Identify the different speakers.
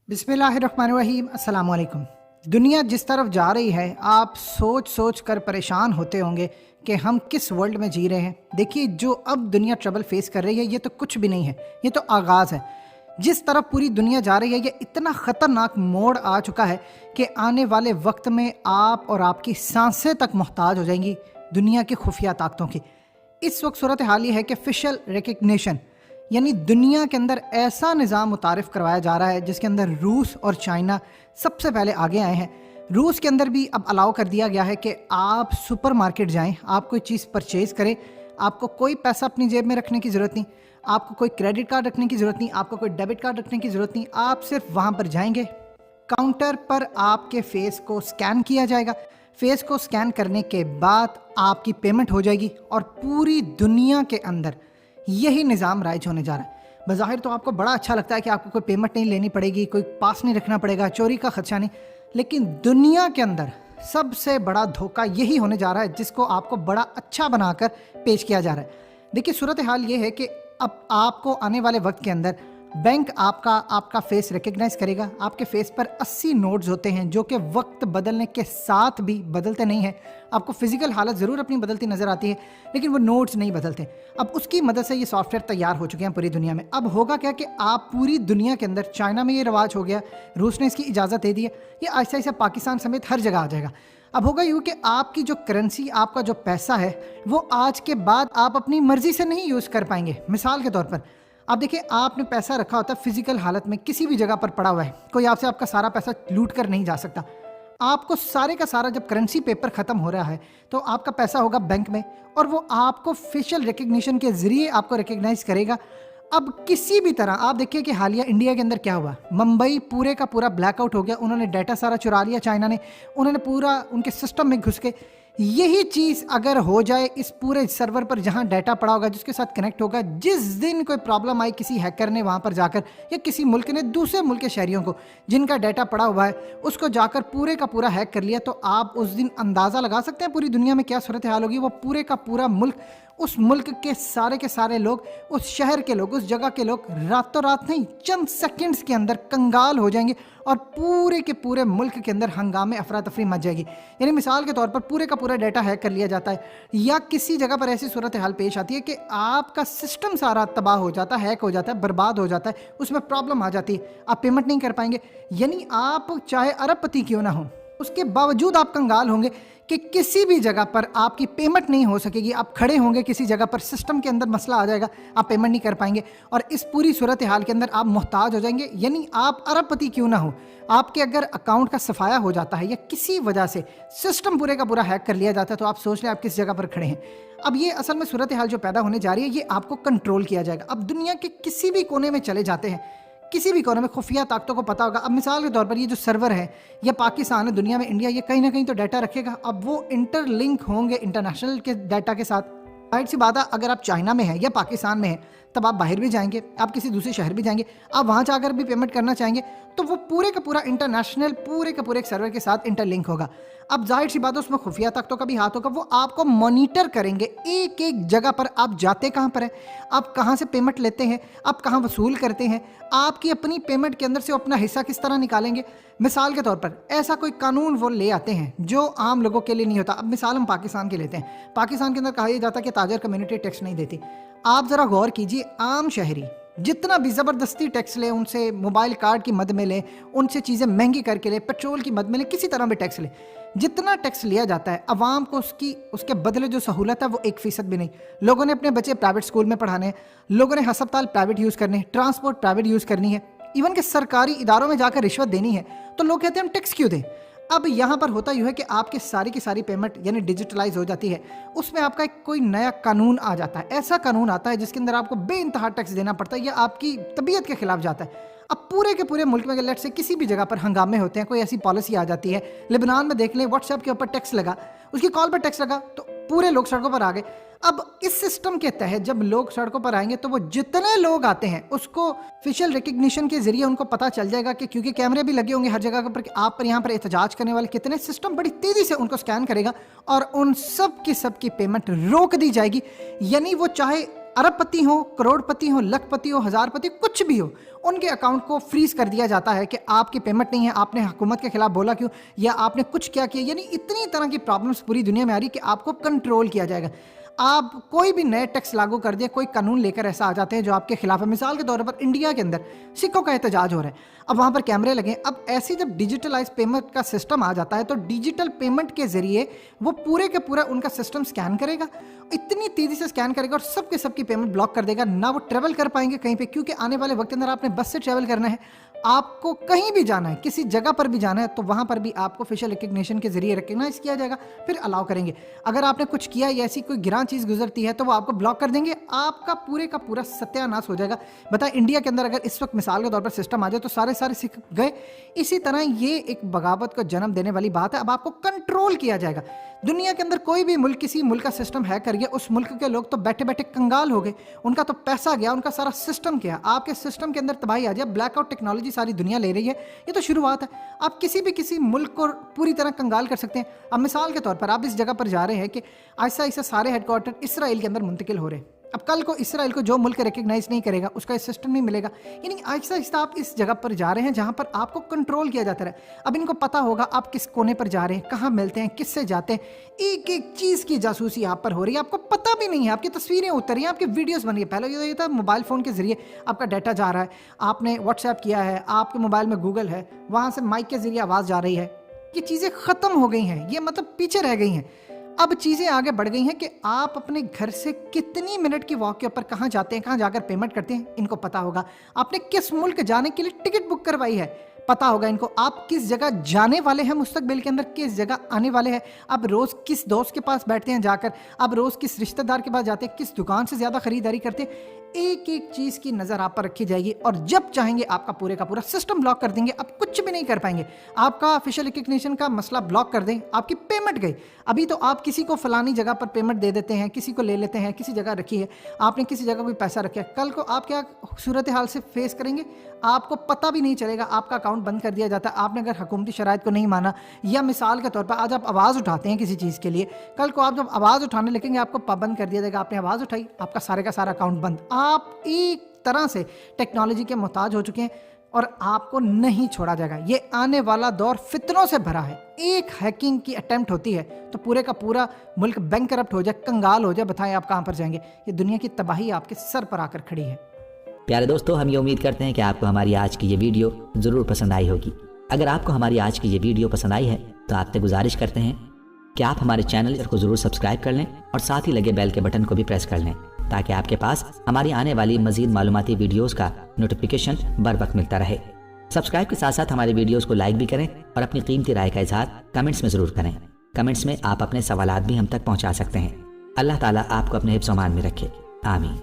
Speaker 1: बिस्मिल्लाहिर्रहमानिर्रहीम। अस्सलाम वालेकुम। दुनिया जिस तरफ जा रही है आप सोच सोच कर परेशान होते होंगे कि हम किस वर्ल्ड में जी रहे हैं। देखिए, जो अब दुनिया ट्रबल फेस कर रही है ये तो कुछ भी नहीं है, ये तो आगाज़ है। जिस तरफ पूरी दुनिया जा रही है ये इतना ख़तरनाक मोड़ आ चुका है कि आने वाले वक्त में आप और आपकी सांसें तक मोहताज हो जाएंगी दुनिया की खुफिया ताकतों की। इस वक्त सूरत हाल ये है कि फेशियल रिकग्निशन यानी दुनिया के अंदर ऐसा निज़ाम मुतारिफ करवाया जा रहा है जिसके अंदर रूस और चाइना सबसे पहले आगे आए हैं। रूस के अंदर भी अब अलाउ कर दिया गया है कि आप सुपर मार्केट जाएँ, आप कोई चीज़ परचेज़ करें, आपको कोई पैसा अपनी जेब में रखने की ज़रूरत नहीं, आपको कोई क्रेडिट कार्ड रखने की ज़रूरत नहीं, आपको कोई डेबिट कार्ड रखने की ज़रूरत नहीं। आप सिर्फ वहाँ पर जाएंगे, काउंटर पर आपके फेस को स्कैन किया जाएगा। फेस को स्कैन करने के बाद आपकी पेमेंट हो जाएगी और पूरी दुनिया के अंदर यही निज़ाम राइज होने जा रहा है। बज़ाहिर तो आपको बड़ा अच्छा लगता है कि आपको कोई पेमेंट नहीं लेनी पड़ेगी, कोई पास नहीं रखना पड़ेगा, चोरी का खदशा नहीं, लेकिन दुनिया के अंदर सबसे बड़ा धोखा यही होने जा रहा है जिसको आपको बड़ा अच्छा बनाकर पेश किया जा रहा है। देखिए, सूरत हाल ये है कि अब आपको आने वाले वक्त के अंदर बैंक आपका फेस रिकग्नाइज करेगा। आपके फेस पर 80 नोड्स होते हैं जो कि वक्त बदलने के साथ भी बदलते नहीं हैं। आपको फिजिकल हालत ज़रूर अपनी बदलती नज़र आती है लेकिन वो नोड्स नहीं बदलते। अब उसकी मदद से ये सॉफ्टवेयर तैयार हो चुके हैं पूरी दुनिया में। अब होगा क्या कि आप पूरी दुनिया के अंदर, चाइना में ये रिवाज हो गया, रूस ने इसकी इजाज़त दे दी है, ये आहिस्ता आहिस्ता पाकिस्तान समेत हर जगह आ जाएगा। अब होगा यूँ कि आपकी जो करेंसी, आपका जो पैसा है वो आज के बाद आप अपनी मर्ज़ी से नहीं यूज़ कर पाएंगे। मिसाल के तौर पर आप देखिए, आपने पैसा रखा होता है फिजिकल हालत में, किसी भी जगह पर पड़ा हुआ है, कोई आपसे आपका सारा पैसा लूट कर नहीं जा सकता। आपको सारे का सारा जब करेंसी पेपर ख़त्म हो रहा है तो आपका पैसा होगा बैंक में और वो आपको फेशियल रिकग्निशन के ज़रिए आपको रिकग्नाइज करेगा। अब किसी भी तरह आप देखिए कि हालिया इंडिया के अंदर क्या हुआ, मुंबई पूरे का पूरा ब्लैकआउट हो गया, उन्होंने डाटा सारा चुरा लिया चाइना ने, उन्होंने पूरा उनके सिस्टम में घुस के। यही चीज़ अगर हो जाए इस पूरे सर्वर पर जहां डाटा पड़ा होगा, जिसके साथ कनेक्ट होगा, जिस दिन कोई प्रॉब्लम आई किसी हैकर ने वहां पर जाकर या किसी मुल्क ने दूसरे मुल्क के शहरियों को जिनका डाटा पड़ा हुआ है उसको जाकर पूरे का पूरा हैक कर लिया, तो आप उस दिन अंदाज़ा लगा सकते हैं पूरी दुनिया में क्या सूरत हाल होगी। वो पूरे का पूरा मुल्क, उस मुल्क के सारे लोग, उस शहर के लोग, उस जगह के लोग रातों रात नहीं, चंद सेकंड्स के अंदर कंगाल हो जाएंगे और पूरे के पूरे मुल्क के अंदर हंगामे, अफरा तफरी मच जाएगी। यानी मिसाल के तौर पर पूरे का पूरा डाटा हैक कर लिया जाता है या किसी जगह पर ऐसी सूरत हाल पेश आती है कि आपका सिस्टम सारा तबाह हो जाता है, हैक हो जाता है, बर्बाद हो जाता है, उसमें प्रॉब्लम आ जाती है, आप पेमेंट नहीं कर पाएंगे। यानी आप चाहे अरबपति क्यों ना हो, उसके बावजूद आप कंगाल होंगे कि किसी भी जगह पर आपकी पेमेंट नहीं हो सकेगी। आप खड़े होंगे किसी जगह पर, सिस्टम के अंदर मसला आ जाएगा, आप पेमेंट नहीं कर पाएंगे और इस पूरी सूरत हाल के अंदर आप मोहताज हो जाएंगे। यानी आप अरबपति क्यों ना हो, आपके अगर अकाउंट का सफाया हो जाता है या किसी वजह से सिस्टम पूरे का पूरा हैक कर लिया जाता है तो आप सोच लें आप किस जगह पर खड़े हैं। अब ये असल में सूरत हाल जो पैदा होने जा रही है ये आपको कंट्रोल किया जाएगा। अब दुनिया के किसी भी कोने में चले जाते हैं, किसी भी कोने में खुफिया ताकतों को पता होगा। अब मिसाल के तौर पर ये जो सर्वर है, ये पाकिस्तान है, दुनिया में इंडिया, ये कहीं ना कहीं तो डाटा रखेगा। अब वो इंटरलिंक होंगे इंटरनेशनल के डाटा के साथ। राइट सी बात है, अगर आप चाइना में हैं या पाकिस्तान में हैं तब आप बाहर भी जाएंगे, आप किसी दूसरे शहर भी जाएंगे, आप वहाँ जाकर भी पेमेंट करना चाहेंगे तो वो पूरे का पूरा इंटरनेशनल, पूरे के पूरे एक सर्वर के साथ इंटरलिंक होगा। अब जाहिर सी बात है उसमें खुफिया ताकतों का भी हाथ होगा, वो आपको मॉनिटर करेंगे एक एक जगह पर, आप जाते कहाँ पर हैं, आप कहाँ से पेमेंट लेते हैं, आप कहाँ वसूल करते हैं, आपकी अपनी पेमेंट के अंदर से अपना हिस्सा किस तरह निकालेंगे। मिसाल के तौर पर ऐसा कोई कानून वो ले आते हैं जो आम लोगों के लिए नहीं होता। अब मिसाल हम पाकिस्तान के लेते हैं, पाकिस्तान के अंदर कहा यह जाता है कि ताजर कम्युनिटी टैक्स नहीं देती। आप ज़रा गौर कीजिए, आम शहरी जितना भी ज़बरदस्ती टैक्स ले, उनसे मोबाइल कार्ड की मद में ले, उनसे चीज़ें महंगी करके ले, पेट्रोल की मद में ले, किसी तरह भी टैक्स ले, जितना टैक्स लिया जाता है अवाम को उसके बदले जो सहूलत है वो 1% भी नहीं। लोगों ने अपने बच्चे प्राइवेट स्कूल में पढ़ाने हैं, लोगों ने हस्पताल प्राइवेट यूज़ करने हैं, ट्रांसपोर्ट प्राइवेट यूज़ करनी है, इवन के सरकारी इदारों में जाकर रिश्वत देनी है, तो लोग कहते हैं हम टैक्स क्यों दें। अब यहाँ पर होता यूँ है कि आपकी सारी की सारी पेमेंट यानी डिजिटलाइज हो जाती है, उसमें आपका एक कोई नया कानून आ जाता है, ऐसा कानून आता है जिसके अंदर आपको बेइंतहा टैक्स देना पड़ता है या आपकी तबीयत के खिलाफ जाता है। अब पूरे के पूरे मुल्क में अगर लेट से किसी भी जगह पर हंगामे होते हैं, कोई ऐसी पॉलिसी आ जाती है, लेबनान में देख लें, व्हाट्सएप के ऊपर टैक्स लगा, उसकी कॉल पर टैक्स लगा तो पूरे लोग सड़कों पर आ गए। अब इस सिस्टम के तहत जब लोग सड़कों पर आएंगे तो वो जितने लोग आते हैं उसको फेशियल रिकग्निशन के जरिए उनको पता चल जाएगा कि क्योंकि कैमरे भी लगे होंगे हर जगह पर कि आप पर यहाँ पर एहतजाज करने वाले कितने, सिस्टम बड़ी तेज़ी से उनको स्कैन करेगा और उन सब की पेमेंट रोक दी जाएगी। यानी वो चाहे अरबपति हो, करोड़पति हो, लखपति हो, हजारपति, कुछ भी हो, उनके अकाउंट को फ्रीज कर दिया जाता है कि आपकी पेमेंट नहीं है, आपने हुकूमत के खिलाफ बोला क्यों, या आपने कुछ क्या किया। यानी इतनी तरह की प्रॉब्लम्स पूरी दुनिया में आ रही कि आपको कंट्रोल किया जाएगा। आप कोई भी नए टैक्स लागू कर दिया, कोई कानून लेकर ऐसा आ जाते हैं जो आपके खिलाफ है। मिसाल के तौर पर इंडिया के अंदर सिखों का एहतजाज हो रहा है, अब वहाँ पर कैमरे लगे। अब ऐसी जब डिजिटलाइज पेमेंट का सिस्टम आ जाता है तो डिजिटल पेमेंट के जरिए वो पूरे के पूरा उनका सिस्टम स्कैन करेगा, इतनी तेजी से स्कैन करेगा और सबके सबकी पेमेंट ब्लॉक कर देगा। ना वो ट्रेवल कर पाएंगे कहीं पे, क्योंकि आने वाले वक्त के अंदर आपने बस से ट्रेवल करना है, आपको कहीं भी जाना है, किसी जगह पर भी जाना है, तो वहाँ पर भी आपको फेशियल रिकग्निशन के जरिए रिकग्नाइज किया जाएगा, फिर अलाउ करेंगे। अगर आपने कुछ किया या ऐसी कोई गिरां चीज़ गुजरती है तो वो आपको ब्लॉक कर देंगे, आपका पूरे का पूरा सत्यानाश हो जाएगा। बताएं, इंडिया के अंदर अगर इस वक्त मिसाल के तौर पर सिस्टम आ जाए तो सारे सिख गए। इसी तरह ये एक बगावत को जन्म देने वाली बात है। अब आपको कंट्रोल किया जाएगा। दुनिया के अंदर कोई भी मुल्क किसी मुल्क का सिस्टम हैक कर गया, उस मुल्क के लोग तो बैठे बैठे कंगाल हो गए, उनका तो पैसा गया, उनका सारा सिस्टम गया। आपके सिस्टम के अंदर तबाही आ जाए, ब्लैकआउट टेक्नोलॉजी सारी दुनिया ले रही है, ये तो शुरुआत है। आप किसी मुल्क को पूरी तरह कंगाल कर सकते हैं। अब मिसाल के तौर पर आप इस जगह पर जा रहे हैं कि ऐसा ऐसा सारे हेडक्वार्टर इसराइल के अंदर मुंतकिल हो रहे हैं। अब कल को इसराइल को जो मुल्क रिकग्नाइज नहीं करेगा उसका सिस्टम नहीं मिलेगा। यानी आहिस्ता आहिस्ता आप इस जगह पर जा रहे हैं जहां पर आपको कंट्रोल किया जाता है। अब इनको पता होगा आप किस कोने पर जा रहे हैं, कहां मिलते हैं, किससे जाते हैं, एक एक चीज़ की जासूसी आप पर हो रही है, आपको पता भी नहीं है। आपकी तस्वीरें उतर रही हैं, आपकी वीडियोस बन रही है। पहले ये था मोबाइल फ़ोन के जरिए आपका डाटा जा रहा है, आपने व्हाट्सएप किया है, आपके मोबाइल में गूगल है, वहाँ से माइक के जरिए आवाज़ जा रही है। ये चीज़ें ख़त्म हो गई हैं, ये मतलब पीछे रह गई हैं। अब चीज़ें आगे बढ़ गई हैं कि आप अपने घर से कितनी मिनट की वॉक के ऊपर कहाँ जाते हैं, कहाँ जाकर पेमेंट करते हैं, इनको पता होगा। आपने किस मुल्क जाने के लिए टिकट बुक करवाई है, पता होगा इनको। आप किस जगह जाने वाले हैं मुस्तकबिल के अंदर, किस जगह आने वाले हैं, आप रोज़ किस दोस्त के पास बैठते हैं जाकर, आप रोज़ किस रिश्तेदार के पास जाते हैं, किस दुकान से ज़्यादा खरीदारी करते हैं, एक एक चीज़ की नज़र आप पर रखी जाएगी। और जब चाहेंगे आपका पूरे का पूरा सिस्टम ब्लॉक कर देंगे, आप कुछ भी नहीं कर पाएंगे। आपका फेशियल रिकग्निशन का मसला ब्लॉक कर दें, आपकी पेमेंट गई। अभी तो आप किसी को फलानी जगह पर पेमेंट दे देते हैं, किसी को ले लेते हैं, किसी जगह रखी है, आपने किसी जगह कोई पैसा रखा है, कल को आप क्या सूरत हाल से फेस करेंगे, आपको पता भी नहीं चलेगा। आपका अकाउंट बंद कर दिया जाता है, आपने अगर हुकूमती शराइत को नहीं माना। या मिसाल के तौर पर आज आप आवाज़ उठाते हैं किसी चीज़ के लिए, कल को आप जब आवाज़ उठाने लगेंगे आपको पाबंद कर दिया जाएगा। आपने आवाज़ उठाई, आपका सारे का सारा अकाउंट बंद। आप एक तरह से टेक्नोलॉजी के मोहताज हो चुके हैं और आपको नहीं छोड़ा जाएगा। ये आने वाला दौर फितरों से भरा है। एक हैकिंग की अटेम्प्ट होती है तो पूरे का पूरा मुल्क बैंकरप्ट हो जाए, कंगाल हो जाए। बताएं आप कहाँ पर जाएंगे। ये दुनिया की तबाही आपके सर पर आकर खड़ी है।
Speaker 2: प्यारे दोस्तों, हम ये उम्मीद करते हैं कि आपको हमारी आज की ये वीडियो ज़रूर पसंद आई होगी। अगर आपको हमारी आज की ये वीडियो पसंद आई है तो आपसे गुजारिश करते हैं कि आप हमारे चैनल को ज़रूर सब्सक्राइब कर लें और साथ ही लगे बेल के बटन को भी प्रेस कर लें, ताकि आपके पास हमारी आने वाली मज़ीद मालूमाती वीडियोज़ का नोटिफिकेशन बर वक्त मिलता रहे। सब्सक्राइब के साथ साथ हमारे वीडियोज़ को लाइक भी करें और अपनी कीमती राय का इजहार कमेंट्स में ज़रूर करें। कमेंट्स में आप अपने सवालात भी हम तक पहुँचा सकते हैं। अल्लाह ताला आपको अपने हिफ्ज़-ओ-अमान में रखे। आमीन।